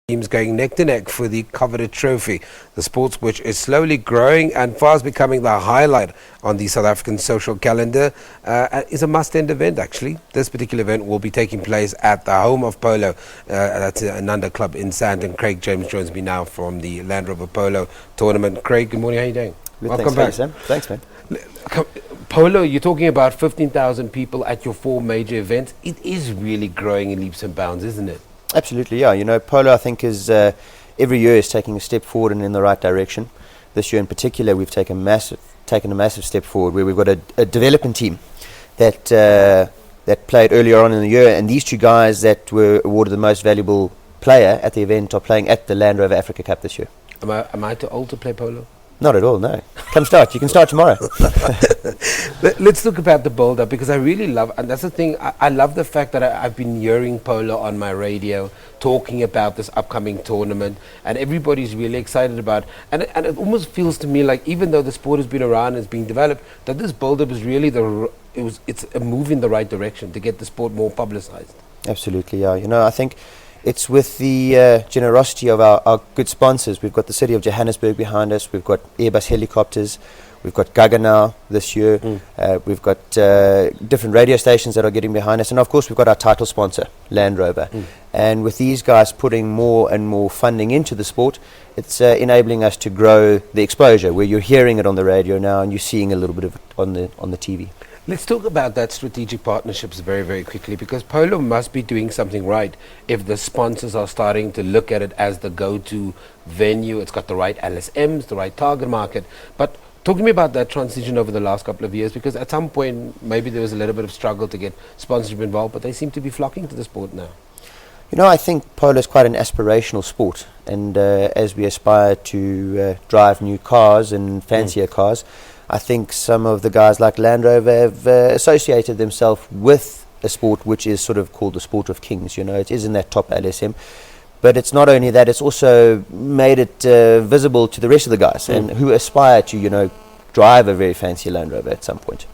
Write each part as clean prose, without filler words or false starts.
teams going neck to neck for the coveted trophy. The sports which is slowly growing and fast becoming the highlight on the South African social calendar is a must-end event actually. This particular event will be taking place at the home of Polo. That's Inanda Club in Sandton and Craig James joins me now from the Land Rover Polo tournament. Craig, good morning, how are you doing? Good, welcome thanks, back. Thanks, man. Polo, you're talking about 15,000 people at your four major events. It is really growing in leaps and bounds, isn't it? Absolutely, yeah. You know, Polo, I think, is every year is taking a step forward and in the right direction. This year in particular, we've taken a massive step forward where we've got a development team that played earlier on in the year, and these two guys that were awarded the most valuable player at the event are playing at the Land Rover Africa Cup this year. Am I too old to play polo? Not at all, no. Come start. You can start tomorrow. Let's talk about the build-up, because I really love, and that's the thing, I love the fact that I've been hearing Polo on my radio talking about this upcoming tournament, and everybody's really excited about and it almost feels to me like, even though the sport has been around and it's being developed, that this build-up is really it's a move in the right direction to get the sport more publicized. Absolutely, yeah. You know, I think it's with the generosity of our good sponsors. We've got the City of Johannesburg behind us. We've got Airbus helicopters. We've got Gaga now this year. We've got different radio stations that are getting behind us. And of course, we've got our title sponsor, Land Rover. And with these guys putting more and more funding into the sport, it's enabling us to grow the exposure, where you're hearing it on the radio now and you're seeing a little bit of it on the TV. Let's talk about that strategic partnerships very, very quickly, because Polo must be doing something right if the sponsors are starting to look at it as the go-to venue. It's got the right LSMs, the right target market. But talk to me about that transition over the last couple of years, because at some point maybe there was a little bit of struggle to get sponsorship involved, but they seem to be flocking to the sport now. You know, I think polo is quite an aspirational sport, and as we aspire to drive new cars and fancier cars, I think some of the guys like Land Rover have associated themselves with a sport which is sort of called the sport of kings. You know, it is in that top LSM. But it's not only that, it's also made it visible to the rest of the guys and who aspire to, you know, drive a very fancy Land Rover at some point.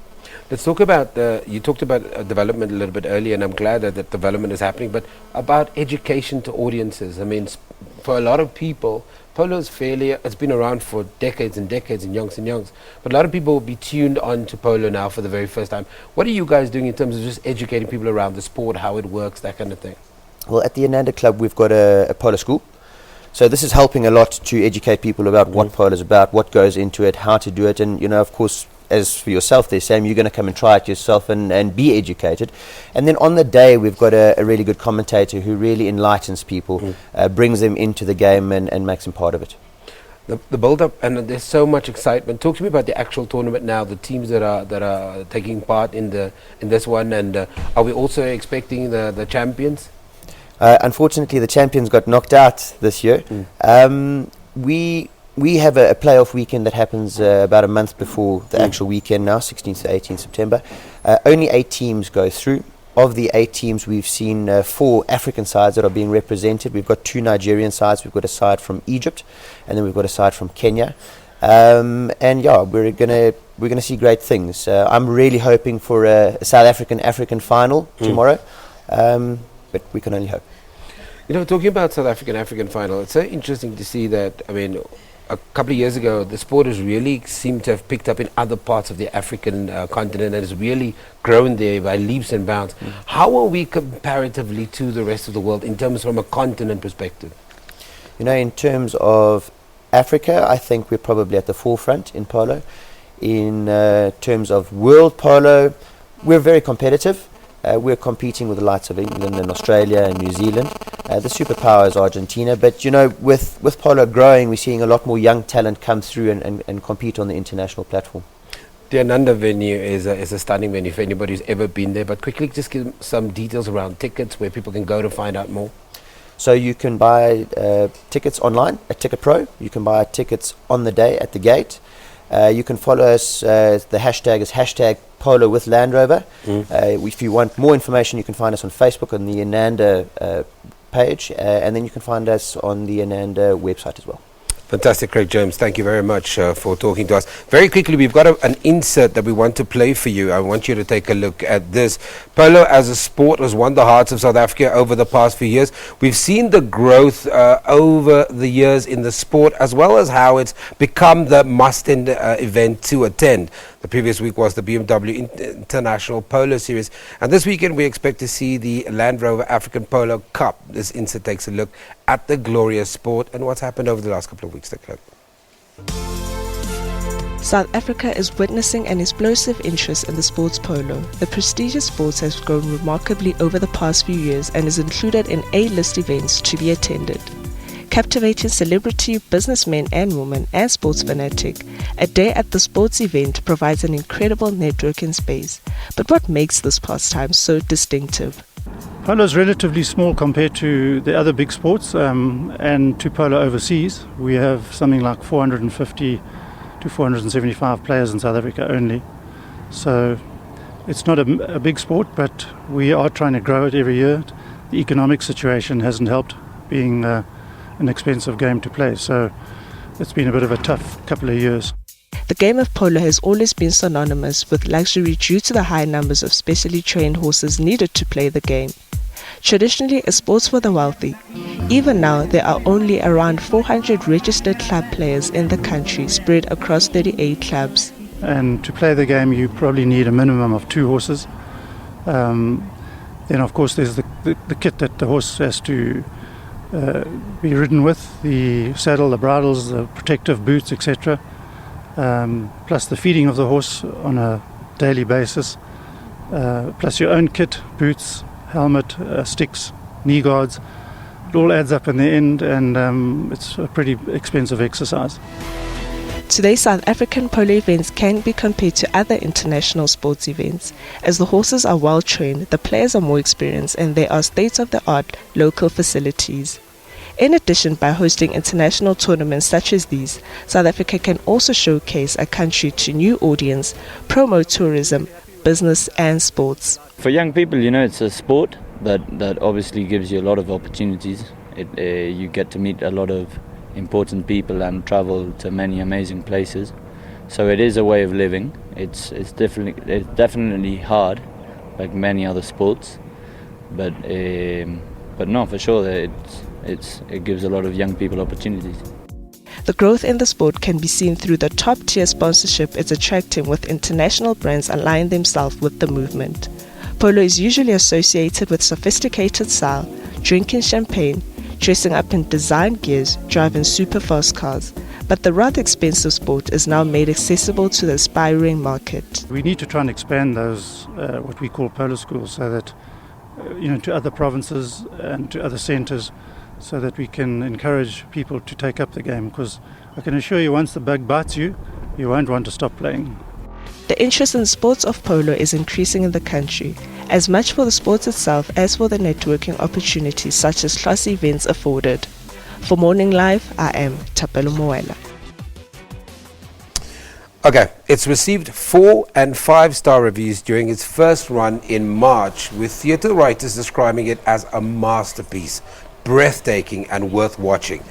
Let's talk about, you talked about development a little bit earlier, and I'm glad that that development is happening, but about education to audiences. I mean, for a lot of people, polo is it's been around for decades and decades and yonks, but a lot of people will be tuned on to polo now for the very first time. What are you guys doing in terms of just educating people around the sport, how it works, that kind of thing? Well, at the Inanda Club, we've got a polo school. So this is helping a lot to educate people about what polo is about, what goes into it, how to do it. And, you know, of course, as for yourself there, Sam, you're going to come and try it yourself and be educated. And then on the day, we've got a really good commentator who really enlightens people, brings them into the game and makes them part of it. The build-up, and there's so much excitement. Talk to me about the actual tournament now, the teams that are taking part in this one, and are we also expecting the champions? Unfortunately, the champions got knocked out this year. We have a playoff weekend that happens about a month before the actual weekend now, 16th to 18th September. Only 8 teams go through. Of the 8 teams, we've seen 4 African sides that are being represented. We've got 2 Nigerian sides. We've got a side from Egypt, and then we've got a side from Kenya. And yeah, we're gonna see great things. I'm really hoping for a South African final tomorrow. But we can only hope. You know, talking about South African final, it's so interesting to see that, I mean, a couple of years ago, the sport has really seemed to have picked up in other parts of the African continent and has really grown there by leaps and bounds. How are we comparatively to the rest of the world in terms from a continent perspective? You know, in terms of Africa, I think we're probably at the forefront in polo. In terms of world polo, we're very competitive. We're competing with the likes of England and Australia and New Zealand. The superpower is Argentina. But, you know, with polo growing, we're seeing a lot more young talent come through and compete on the international platform. The Inanda venue is a stunning venue for anybody who's ever been there. But quickly, just give some details around tickets, where people can go to find out more. So you can buy tickets online at Ticket Pro. You can buy tickets on the day at the gate. You can follow us. The hashtag is #Polo with Land Rover. If you want more information, you can find us on Facebook on the Inanda page, and then you can find us on the Inanda website as well. Fantastic, Craig James. Thank you very much for talking to us. Very quickly, we've got an insert that we want to play for you. I want you to take a look at this. Polo as a sport has won the hearts of South Africa over the past few years. We've seen the growth over the years in the sport, as well as how it's become the must-end event to attend. The previous week was the BMW International Polo Series. And this weekend, we expect to see the Land Rover African Polo Cup. This insert takes a look at the glorious sport and what's happened over the last couple of weeks. Take a look. South Africa is witnessing an explosive interest in the sports polo. The prestigious sport has grown remarkably over the past few years and is included in A-list events to be attended. Captivating celebrity, businessmen and women, and sports fanatic, a day at the sports event provides an incredible networking space. But what makes this pastime so distinctive? Polo is relatively small compared to the other big sports and to polo overseas. We have something like 450 to 475 players in South Africa only. So it's not a big sport, but we are trying to grow it every year. The economic situation hasn't helped, being an expensive game to play, so it's been a bit of a tough couple of years. The game of polo has always been synonymous with luxury due to the high numbers of specially trained horses needed to play the game. Traditionally a sport for the wealthy, even now there are only around 400 registered club players in the country spread across 38 clubs. And to play the game you probably need a minimum of 2 horses. Then of course there's the kit that the horse has to be ridden with, the saddle, the bridles, the protective boots, etc. Plus the feeding of the horse on a daily basis, plus your own kit, boots, helmet, sticks, knee guards. It all adds up in the end, and it's a pretty expensive exercise. Today, South African polo events can be compared to other international sports events. As the horses are well trained, the players are more experienced, and there are state-of-the-art local facilities. In addition, by hosting international tournaments such as these, South Africa can also showcase a country to new audience, promote tourism, business and sports. For young people, it's a sport that obviously gives you a lot of opportunities. You get to meet a lot of important people and travel to many amazing places. So it is a way of living. It's definitely hard, like many other sports, but no, for sure it gives a lot of young people opportunities. The growth in the sport can be seen through the top-tier sponsorship it's attracting, with international brands aligning themselves with the movement. Polo is usually associated with sophisticated style, drinking champagne, dressing up in design gears, driving super fast cars. But the rather expensive sport is now made accessible to the aspiring market. We need to try and expand those, what we call polo schools, so that, to other provinces and to other centres, so that we can encourage people to take up the game, because I can assure you, once the bug bites you, you won't want to stop playing. The interest in sports of polo is increasing in the country, as much for the sport itself as for the networking opportunities such as class events afforded. For Morning Live, I am Tapelo Moela. Okay, it's received 4 and 5-star reviews during its first run in March, with theatre writers describing it as a masterpiece, breathtaking and worth watching.